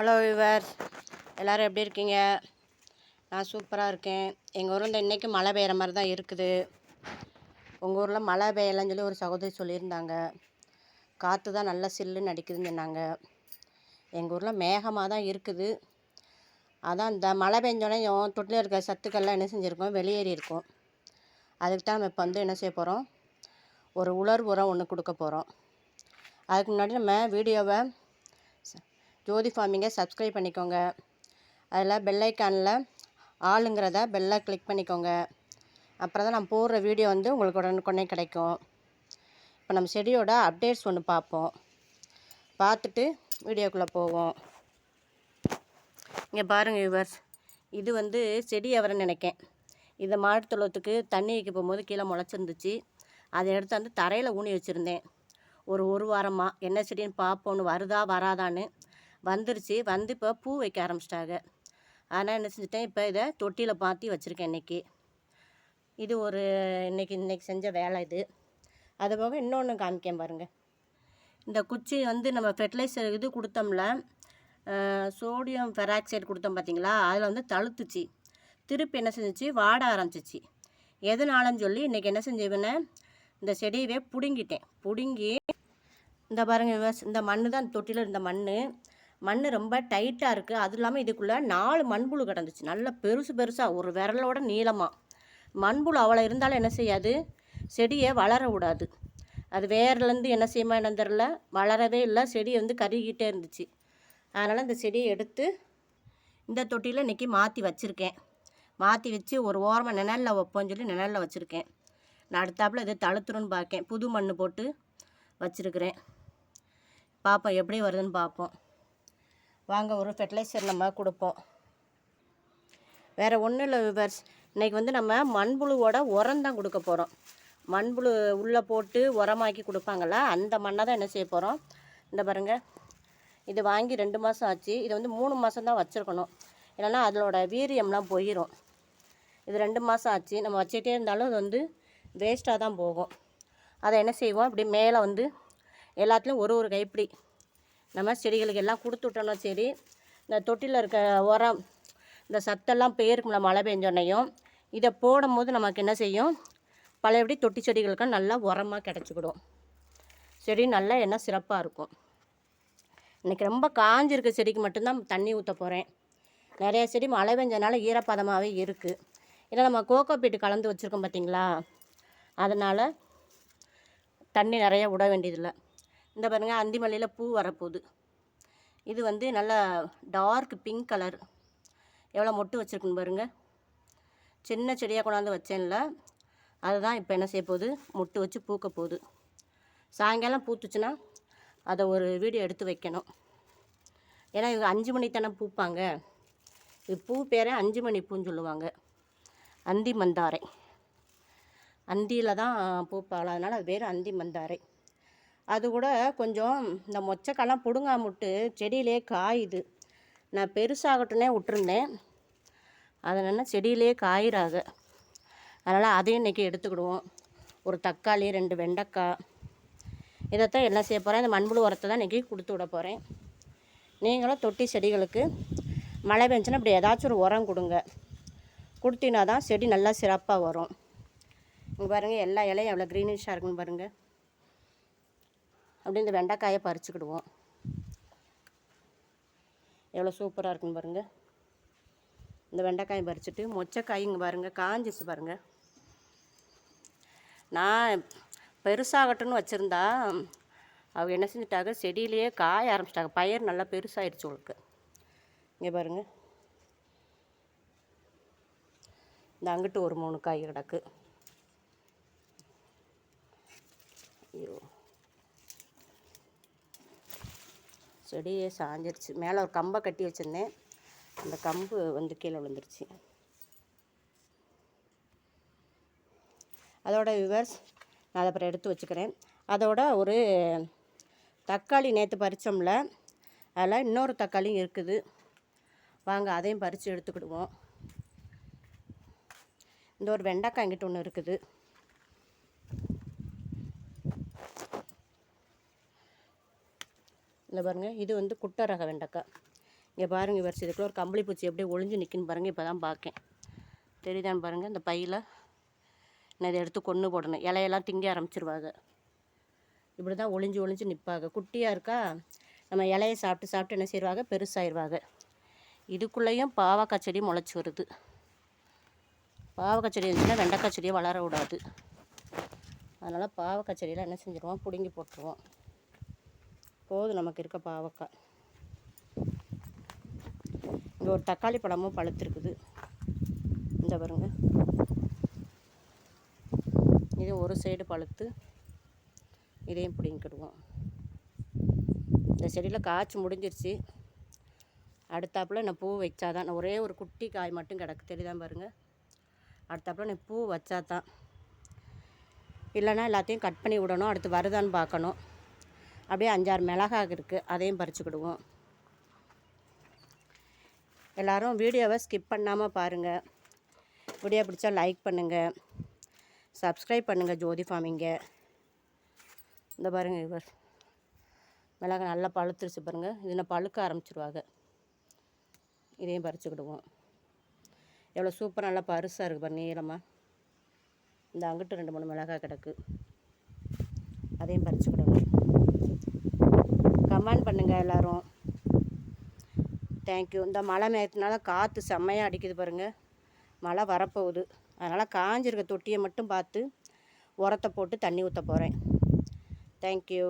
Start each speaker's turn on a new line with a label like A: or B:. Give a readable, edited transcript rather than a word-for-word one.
A: Hello விவர், எல்லோரும் எப்படி இருக்கீங்க? நான் சூப்பராக இருக்கேன். எங்கள் ஊரில் இன்றைக்கி மழை பெய்கிற மாதிரி தான் இருக்குது. உங்கள் ஊரில் மழை பெய்யலைன்னு சொல்லி ஒரு சகோதரி சொல்லியிருந்தாங்க. காற்று தான் நல்லா சில்லுன்னு அடிக்குதுன்னு சொன்னாங்க. எங்கள் ஊரில் மேகமாக தான் இருக்குது. அதான் இந்த மழை பெஞ்சோடனையும் தொட்டில் இருக்க சத்துக்கள்லாம் என்ன செஞ்சுருக்கோம், வெளியேறி இருக்கும். அதுக்கு தான் நம்ம இப்போ என்ன செய்ய போகிறோம், ஒரு உலர் உரம் ஒன்று கொடுக்க போகிறோம். அதுக்கு முன்னாடி நம்ம வீடியோவை ஜோதி ஃபார்மிங்கை சப்ஸ்கிரைப் பண்ணிக்கோங்க. அதில் பெல்லைக்கானில் ஆளுங்கிறத பெல்லை கிளிக் பண்ணிக்கோங்க. அப்புறம் தான் நான் போடுற வீடியோ உங்களுக்கு உடனுக்குடனே கிடைக்கும். இப்போ நம்ம செடியோட அப்டேட்ஸ் ஒன்று பார்ப்போம். பார்த்துட்டு வீடியோக்குள்ளே போவோம். இங்கே பாருங்கள் வியூவர்ஸ், இது செடி அவரைன்னு நினைக்கேன். இந்த மாட்டு தொழுவத்துக்கு தண்ணி வைக்க போகும்போது கீழே முளைச்சிருந்துச்சு. அதை எடுத்து தரையில் ஊனி வச்சுருந்தேன். ஒரு வாரமாக என்ன செடின்னு பார்ப்போன்னு, வருதா வராதான்னு. வந்துருச்சு. இப்போ பூ வைக்க ஆரம்பிச்சிட்டாங்க. அதனால் என்ன செஞ்சுட்டேன், இப்போ இதை தொட்டியில் மாற்றி வச்சுருக்கேன். இன்றைக்கி இது ஒரு இன்றைக்கி செஞ்ச வேலை இது. அது போக இன்னொன்று காமிக்கேன் பாருங்கள். இந்த குச்சி நம்ம ஃபெர்டிலைசர் இது கொடுத்தோம்ல, சோடியம் பெராக்சைடு கொடுத்தோம் பார்த்தீங்களா, அதில் தழுத்துச்சு. திருப்பி என்ன செஞ்சிச்சு, வாட ஆரம்பிச்சிச்சு. எதனாலன்னு சொல்லி இன்றைக்கி என்ன செஞ்சேன்னா, இந்த செடியவே பிடுங்கி இந்த பாருங்கள், இந்த மண் தான் தொட்டியில் இருந்த மண் ரொம்ப டைட்டாக இருக்குது. அதுவும் இல்லாமல் இதுக்குள்ளே 4 மண்புழு கிடந்துச்சு. நல்லா பெருசாக ஒரு விரலோட நீளமாக மண்புழு அவ்வளோ இருந்தாலும் என்ன செய்யாது, செடியை வளர விடாது. அது வேர்லேருந்து என்ன செய்யுமா என்னன்னு தெரில, வளரவே இல்லை. செடி கருகிக்கிட்டே இருந்துச்சு. அதனால் இந்த செடியை எடுத்து இந்த தொட்டியில் இன்றைக்கி மாற்றி வச்சுருக்கேன். மாற்றி வச்சு ஒரு ஓரமாக நிழலில் வைப்போன்னு சொல்லி நிழலில் வச்சுருக்கேன். நான் அடுத்தாப்பில் இது தழுத்துருன்னு பார்க்கேன். புது மண் போட்டு வச்சுருக்கிறேன். பார்ப்போம் எப்படி வருதுன்னு பார்ப்போம். வாங்க, ஒரு ஃபெர்டிலைசர் நம்ம கொடுப்போம். வேறு ஒன்றும் இல்லை விவர்ஸ், இன்றைக்கி நம்ம மண்புழுவோட உரம் தான் கொடுக்க போகிறோம். மண்புழு உள்ளே போட்டு உரமாக்கி கொடுப்பாங்களா, அந்த மண்ணை தான் என்ன செய்ய போகிறோம். இந்த பாருங்கள், இது வாங்கி 2 மாதம் ஆச்சு. இதை 3 மாதம் தான் வச்சுருக்கணும், இல்லைன்னா அதோட வீரியம்லாம் போயிடும். இது 2 மாதம் ஆச்சு. நம்ம வச்சுக்கிட்டே இருந்தாலும் அது வேஸ்ட்டாக தான் போகும். அதை என்ன செய்வோம், இப்படி மேலே எல்லாத்துலேயும் ஒரு கைப்பிடி நம்ம செடிகளுக்கு எல்லாம் கொடுத்து விட்டோம்னா சரி. இந்த தொட்டியில் இருக்க உரம், இந்த சத்தெல்லாம் போயிருக்கும்ல மழை பெஞ்சோன்னையும், இதை போடும்போது நமக்கு என்ன செய்யும், பழையபடி தொட்டி செடிகளுக்கு நல்லா உரமாக கிடச்சிக்கிடும். செடி நல்லா என்ன சிறப்பாக இருக்கும். இன்றைக்கி ரொம்ப காஞ்சிருக்க செடிக்கு மட்டும்தான் தண்ணி ஊற்ற போகிறேன். நிறைய செடி மழை பெஞ்சனால ஈரப்பதமாகவே இருக்குது. ஏன்னா நம்ம கோகோ பீட்டு கலந்து வச்சுருக்கோம் பார்த்திங்களா, அதனால் தண்ணி நிறைய விட வேண்டியதில்லை. இந்த பாருங்கள், அந்தி மல்லியில் பூ வரப்போகுது. இது நல்லா டார்க் பிங்க் கலர். எவ்வளோ மொட்டு வச்சுருக்குன்னு பாருங்கள். சின்ன செடியாக கொண்டாந்து வச்சேன்ல, அதுதான் இப்போ என்ன செய்ய போகுது, மொட்டு வச்சு பூக்க போகுது. சாயங்காலம் பூத்துச்சுன்னா அதை ஒரு வீடியோ எடுத்து வைக்கணும். ஏன்னா இவங்க 5 மணி தானே பூப்பாங்க. இது பூ பேரே 5 மணி பூன்னு சொல்லுவாங்க. அந்தி மந்தாரை, அந்தியில் தான் பூப்பாள், அதனால் அது பேர் அந்தி மந்தாரை. அது கூட கொஞ்சம் இந்த மொச்சக்காலாம் பிடுங்காம செடியிலே காயுது. நான் பெருசாகட்டுன்னே விட்டுருந்தேன். அதனால் செடியிலே காயிறாங்க. அதனால் அதையும் இன்றைக்கி எடுத்துக்கிடுவோம். ஒரு தக்காளி, 2 வெண்டைக்காய், இதைத்தான் என்ன செய்ய போகிறேன், இந்த மண்புழு உரத்தை தான் இன்றைக்கி கொடுத்து விட போகிறேன். நீங்களும் தொட்டி செடிகளுக்கு மழை பெஞ்சுன்னா இப்படி ஏதாச்சும் ஒரு உரம் கொடுங்க. கொடுத்தீங்கன்னா தான் செடி நல்லா சிறப்பாக வரும். இங்கே பாருங்கள், எல்லா இலையும் எவ்வளோ க்ரீனிஷாக இருக்குன்னு பாருங்கள். அப்படி இந்த வெண்டைக்காயை பறிச்சுக்கிடுவோம். எவ்வளோ சூப்பராக இருக்குன்னு பாருங்கள். இந்த வெண்டைக்காயை பறிச்சுட்டு மொச்சக்காய் இங்கே பாருங்கள், காஞ்சிச்சு பாருங்கள். நான் பெருசாகட்டும்னு வச்சுருந்தா அவங்க என்ன செஞ்சுட்டாங்க, செடியிலேயே காய ஆரம்பிச்சிட்டாங்க. பயிர் நல்லா பெருசாகிடுச்சு உங்களுக்கு. இங்கே பாருங்கள், இந்த அங்கிட்டு ஒரு 3 காய் கிடக்கு. ஐயோ, செடியே சாஞ்சிருச்சு. மேலே ஒரு கம்பை கட்டி வச்சுருந்தேன், அந்த கம்பு கீழே விழுந்துருச்சு. அதோட விவர்ஸ் நான் அதை அப்புறம் எடுத்து வச்சுக்கிறேன். அதோட ஒரு தக்காளி நேற்று பறித்தோம்ல, அதில் இன்னொரு தக்காளியும் இருக்குது. வாங்க அதையும் பறித்து எடுத்துக்கிடுவோம். இந்த ஒரு வெண்டைக்காய் இங்கிட்ட ஒன்று இருக்குது. இந்த பாருங்கள், இது குட்டை ரக வெண்டைக்காய். இங்கே பாருங்கள் இவர் இதுக்குள்ள ஒரு கம்பளி பூச்சி எப்படி ஒளிஞ்சு நிற்குன்னு பாருங்கள். இப்போ தான் பார்க்கேன், தெரியுதான்னு பாருங்கள். இந்த பையில் நான் இதை எடுத்து கொன்று போடணும். இலையெல்லாம் திங்க ஆரம்பிச்சிருவாங்க. இப்படி தான் ஒளிஞ்சு ஒளிஞ்சு நிற்பாங்க. குட்டியாக இருக்கா, நம்ம இலையை சாப்பிட்டு சாப்பிட்டு என்ன செய்வாங்க, பெருசாகிடுவாங்க. இதுக்குள்ளேயும் பாவக்காய் செடி முளைச்சி வருது. பாவக்காய் செடி இருந்துச்சுன்னா வெண்டைக்காய் செடியை வளர விடாது. அதனால் பாவக்காய் செடியெலாம் என்ன செஞ்சுருவோம், பிடுங்கி போட்டுருவோம். போதும் நமக்கு இருக்க பாவக்காய். இங்கே ஒரு தக்காளி பழமும் பழுத்திருக்குது. இந்த பாருங்க, இது ஒரு சைடு பழுத்து, இதையும் பிடிங்கிடுவோம். இந்த செடியில் காய்ச்சி முடிஞ்சிருச்சு. அடுத்தாப்புல நான் பூ வச்சாதான், நான் ஒரே ஒரு குட்டி காய் மட்டும் கிடக்கு, தெரியுதான் பாருங்கள். அடுத்தாப்புல நான் பூ வச்சாதான், இல்லைன்னா எல்லாத்தையும் கட் பண்ணி விடணும். அடுத்து வருதான்னு பார்க்கணும். அப்படியே 5-6 மிளகாய் இருக்குது, அதையும் பறிச்சுக்கிடுவோம். எல்லோரும் வீடியோவை ஸ்கிப் பண்ணாமல் பாருங்கள். வீடியோ பிடிச்சா லைக் பண்ணுங்கள், சப்ஸ்கிரைப் பண்ணுங்கள் ஜோதி ஃபார்மிங்க. இந்த பாருங்கள், இவர் மிளகாய் நல்லா பழுத்துருச்சு பாருங்கள். இதில் பழுக்க ஆரம்பிச்சிருவாங்க. இதையும் பறிச்சுக்கிடுவோம். எவ்வளோ சூப்பராக நல்லா பருசாக இருக்குது பாருங்கள், நீளமாக. இந்த அங்கிட்டு 2-3 மிளகாய் கிடக்கு, அதையும் பறிச்சுக்கிடணும். கமெண்ட் பண்ணுங்கள் எல்லோரும். தேங்க்யூ. இந்த மழை நேரத்தினால காற்று செம்மையாக அடிக்குது பாருங்கள். மழை வரப்போகுது. அதனால் காஞ்சிருக்க தொட்டியை மட்டும் பார்த்து உரத்தை போட்டு தண்ணி ஊற்ற போகிறேன். தேங்க்யூ.